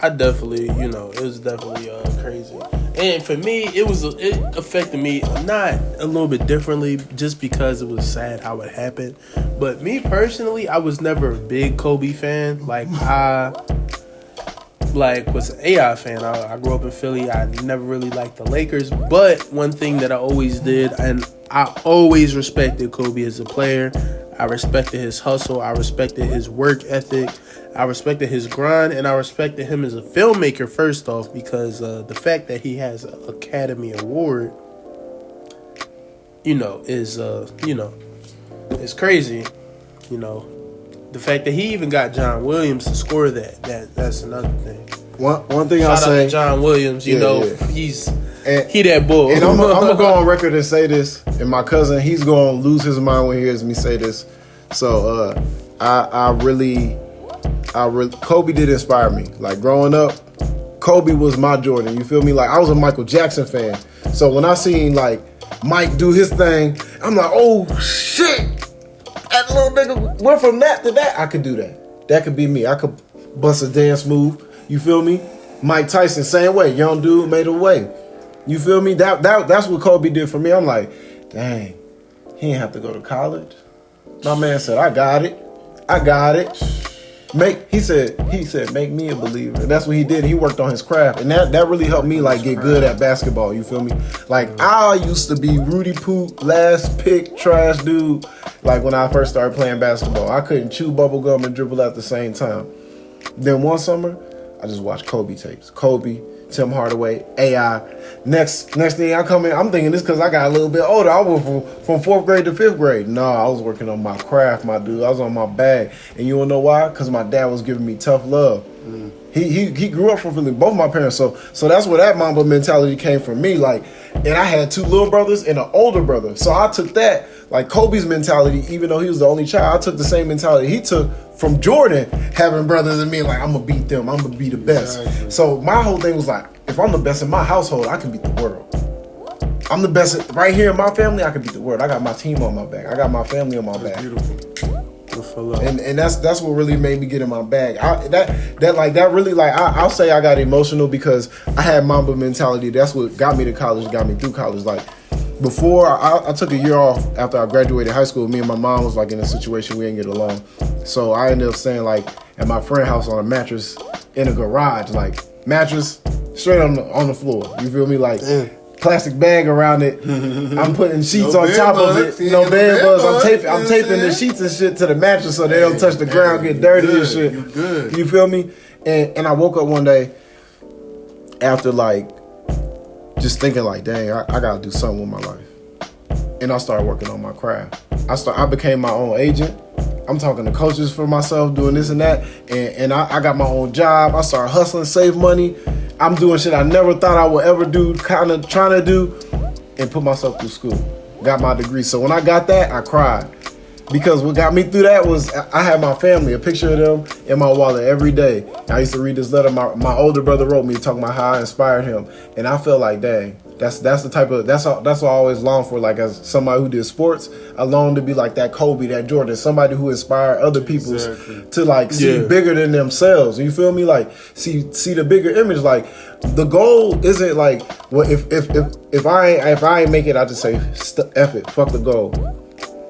I definitely, it was definitely crazy. And for me, it affected me not a little bit differently just because it was sad how it happened. But me personally, I was never a big Kobe fan. Was an AI fan. I grew up in Philly. I never really liked the Lakers. But one thing that I always did, and I always respected Kobe as a player. I respected his hustle. I respected his work ethic. I respected his grind. And I respected him as a filmmaker, first off, because the fact that he has an Academy Award, is crazy. The fact that he even got John Williams to score that's another thing. One thing I'll Shout out say, to John Williams, Yeah. he's and, he that bull. and I'm gonna go on record and say this. And my cousin, he's gonna lose his mind when he hears me say this. So Kobe did inspire me. Like growing up, Kobe was my Jordan. You feel me? Like I was a Michael Jackson fan. So when I seen like Mike do his thing. I'm like, oh shit, that little nigga went from that to that. I could do that. That could be me. I could bust a dance move. You feel me? Mike Tyson, same way. Young dude made a way. You feel me? That's what Kobe did for me. I'm like, dang, he didn't have to go to college. My man said, I got it. He said, make me a believer. And that's what he did. He worked on his craft. And that really helped me like get good at basketball. You feel me? Like I used to be Rudy Poot, last pick, trash dude. Like when I first started playing basketball, I couldn't chew bubble gum and dribble at the same time. Then one summer, I just watched Kobe tapes. Kobe, Tim Hardaway, AI. Next thing I come in, I'm thinking this because I got a little bit older. I went from 4th grade to 5th grade. No, I was working on my craft, my dude. I was on my bag. And you wanna know why? Because my dad was giving me tough love. He grew up from Philly, both my parents. So that's where that Mamba mentality came from me. Like, and I had 2 little brothers and an older brother. So I took that, like Kobe's mentality, even though he was the only child, I took the same mentality he took from Jordan, having brothers and me, like, I'm gonna beat them, I'm gonna be the best. Exactly. So my whole thing was like, if I'm the best in my household, I can beat the world. I'm the best right here in my family, I can beat the world. I got my team on my back. I got my family on my back. Beautiful. And that's what really made me get in my bag. I'll say I got emotional because I had Mamba mentality. That's what got me to college, got me through college. Like before, I took a year off after I graduated high school. Me and my mom was like in a situation we didn't get along. So I ended up staying like at my friend's house on a mattress in a garage, like mattress straight on the floor. You feel me? Like plastic bag around it. I'm putting sheets on top of it. No bed bugs. I'm taping the sheets and shit to the mattress so they don't touch the ground, get dirty and shit. You good. You feel me? And I woke up one day after like just thinking like, dang, I gotta do something with my life. And I started working on my craft. I became my own agent. I'm talking to coaches for myself, doing this and that. And I got my own job. I started hustling, save money. I'm doing shit I never thought I would ever do, kind of trying to do, and put myself through school. Got my degree. So when I got that, I cried. Because what got me through that was I had my family, a picture of them in my wallet every day. I used to read this letter my older brother wrote me talking about how I inspired him. And I felt like, dang, that's the type of, that's what I always long for. Like as somebody who did sports, I long to be like that Kobe, that Jordan, somebody who inspired other people to like see bigger than themselves. You feel me? Like see the bigger image. Like the goal isn't like, well, if I ain't make it, I just say F it, fuck the goal.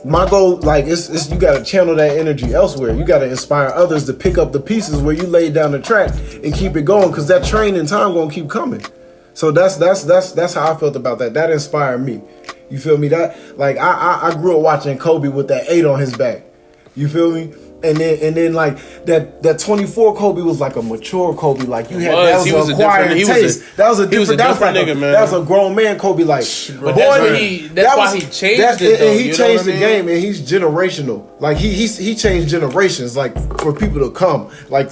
My goal, like, it's you gotta channel that energy elsewhere. You gotta inspire others to pick up the pieces where you laid down the track and keep it going, because that train in time gonna keep coming. So that's how I felt about that. That inspired me. You feel me? That like I grew up watching Kobe with that 8 on his back. You feel me? And then like that 24 Kobe was like a mature Kobe. Like you had that was an acquired taste. That was a different nigga, man. That was a grown man Kobe. Like but that's why he changed it. And he changed the game, and he's generational. Like he changed generations. Like for people to come. Like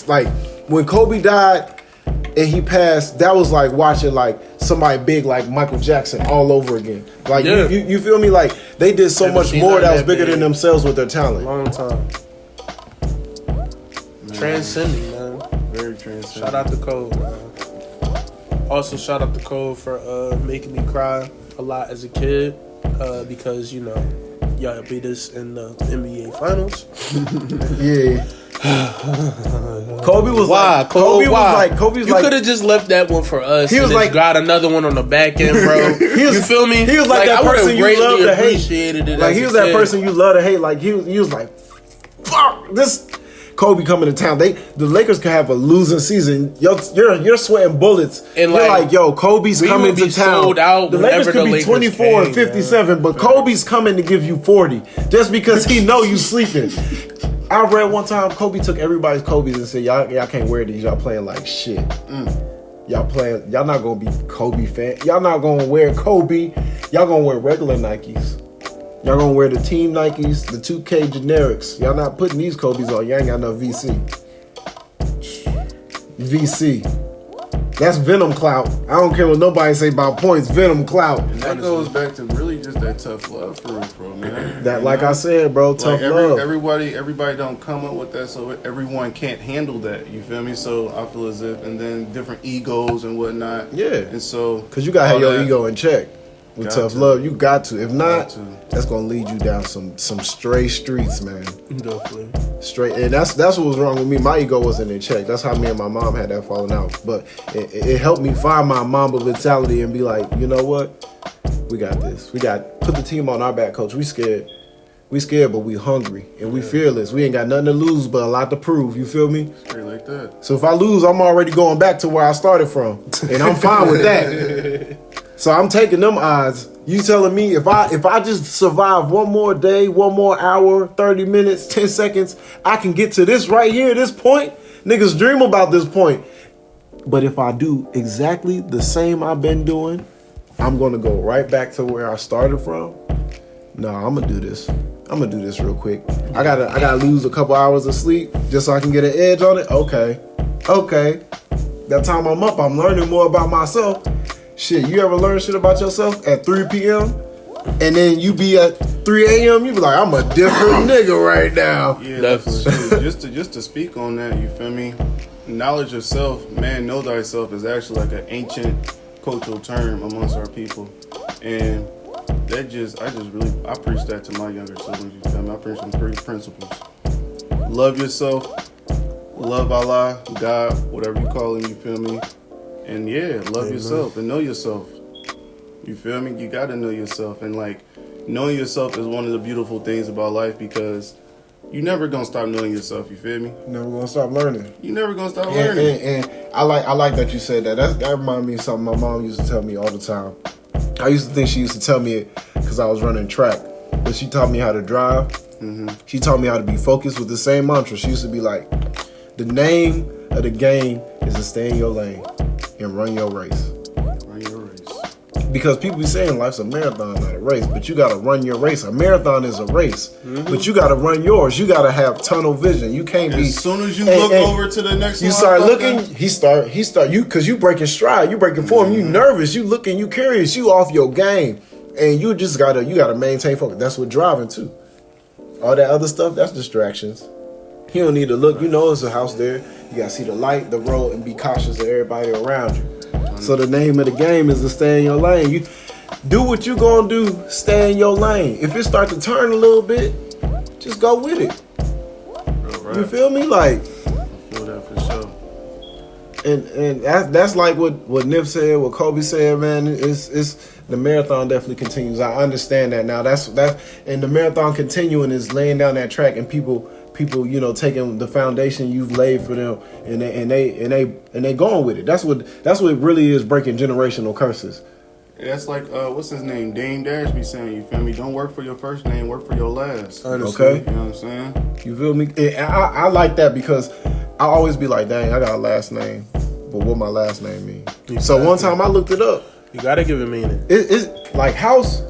when Kobe died and he passed, that was like watching like somebody big like Michael Jackson all over again. Like you feel me? Like they did so much more that was bigger than themselves with their talent. Long time. Transcending, man. Very transcending. Shout out to Cole, man. Also, shout out to Cole for making me cry a lot as a kid because, you know, y'all beat us in the NBA Finals. Yeah. Kobe was why? like, Kobe why? was like, you could have just left that one for us. He was like, got another one on the back end, bro. You feel me? He was like that person you love to hate. It like he was that person you love to hate. Like he was like, fuck this. Kobe coming to town. The Lakers could have a losing season. You're sweating bullets. And you're like, yo, Kobe's coming to town. Sold out. The Lakers could be 24 and 57, but Kobe's coming to give you 40 just because he know you sleeping. I read one time Kobe took everybody's Kobe's and said, y'all can't wear these. Y'all playing like shit. Y'all not gonna be Kobe fan. Y'all not gonna wear Kobe. Y'all gonna wear regular Nikes. Y'all gonna wear the team Nikes, the 2K generics. Y'all not putting these Kobe's on. You ain't got no VC. That's Venom clout. I don't care what nobody say about points. Venom clout. And that goes back to really just that tough love for real, bro, man. That, like I said, bro, tough love. Everybody don't come up with that, so everyone can't handle that. You feel me? So I feel as if, and then different egos and whatnot. Yeah. And so, because you gotta have your ego in check. with Got tough to. love. You got to. If not, Got to. that's gonna lead you down some stray streets, man. Definitely. Straight, and that's what was wrong with me. My ego wasn't in check. That's how me and my mom had that falling out. But it helped me find my Mamba mentality and be like, you know what? We got this. We got put the team on our back, coach. We scared, but we hungry and we fearless. We ain't got nothing to lose, but a lot to prove. You feel me? Straight like that. So if I lose, I'm already going back to where I started from, and I'm fine with that. So I'm taking them odds. You telling me if I just survive one more day, one more hour, 30 minutes, 10 seconds, I can get to this right here, this point? Niggas dream about this point. But if I do exactly the same I've been doing, I'm gonna go right back to where I started from. No, I'm gonna do this. I'm gonna do this real quick. I gotta lose a couple hours of sleep just so I can get an edge on it. Okay. That time I'm up, I'm learning more about myself. Shit, you ever learn shit about yourself at 3 p.m. and then you be at 3 a.m. You be like, I'm a different nigga right now. Yeah, Definitely. just to speak on that, you feel me? Knowledge of self, man, know thyself is actually like an ancient cultural term amongst our people, and I preach that to my younger siblings. You feel me? I preach some 3 principles: love yourself, love Allah, God, whatever you call him. You feel me? And yeah, love yourself and know yourself. You feel me? You gotta know yourself, and like knowing yourself is one of the beautiful things about life because you never gonna stop knowing yourself. You feel me? Never gonna stop learning. You never gonna stop learning. And I like that you said that. That reminds me of something my mom used to tell me all the time. I used to think she used to tell me it because I was running track, but she taught me how to drive. Mm-hmm. She taught me how to be focused with the same mantra. She used to be like, the name of the game is to stay in your lane and run your race. Run your race. Because people be saying life's a marathon, not a race, but you gotta run your race. A marathon is a race, but you gotta run yours. You gotta have tunnel vision. You can't be. As soon as you look over to the next you one, start looking. He start you because you breaking stride. You breaking form. You nervous. You looking. You curious. You off your game, and you just gotta maintain focus. That's what driving too. All that other stuff, that's distractions. You don't need to look. You know there's a house there. You gotta see the light, the road, and be cautious of everybody around you. So the name of the game is to stay in your lane. You do what you gonna do. Stay in your lane. If it start to turn a little bit, just go with it. Right. You feel me? Like, I feel that for sure. and that's like what Nip said, what Kobe said, man. It's the marathon definitely continues. I understand that now. That's and the marathon continuing is laying down that track and people, you know, taking the foundation you've laid for them and they going with it. That's what really is breaking generational curses. That's like what's his name? Dame Dash be saying, you feel me? Don't work for your first name, work for your last. Honestly. Okay. You know what I'm saying? You feel me? And I like that because I always be like, dang, I got a last name, but what my last name mean? So one time I looked it up. You gotta give it meaning. It's like house.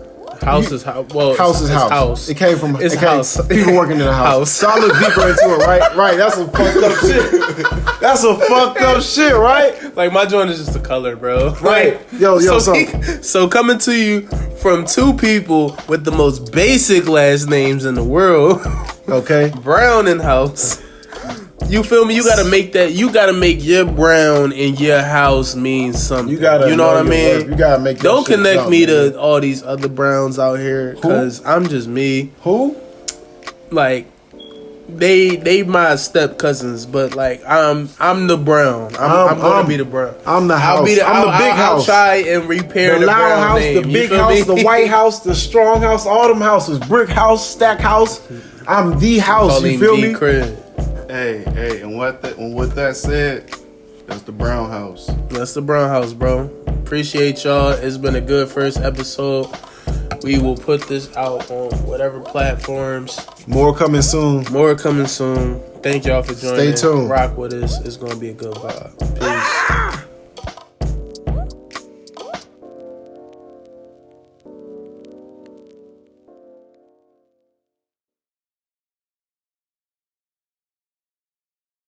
House is house. Well, House is it's house. It came from It's house. People working in the house. So I look deeper into it, right? Right. That's some fucked up shit. That's some fucked up shit, right? Like my joint is just a color, bro. Right. Yo, So coming to you from 2 people with the most basic last names in the world, Okay. Brown and House. You feel me? You gotta make that. You gotta make your Brown and your House mean something. You gotta. You know what I your mean? worth. You gotta make. That Don't shit connect count, me man. to all these other Browns out here, cause I'm just me. Who? Like they my step cousins, but like I'm the Brown. I'm gonna be the Brown. I'm the house. I'm the big house. I'll try and repair The the loud Brown house, name. the You big feel house, me? the white house, the strong house, all them houses, brick house, stack house. I'm the house. Call You him feel D me? Crib. Hey, and with that said, that's the Brown House. That's the Brown House, bro. Appreciate y'all. It's been a good first episode. We will put this out on whatever platforms. More coming soon. More coming soon. Thank y'all for joining. Stay tuned. Rock with us. It's gonna be a good vibe.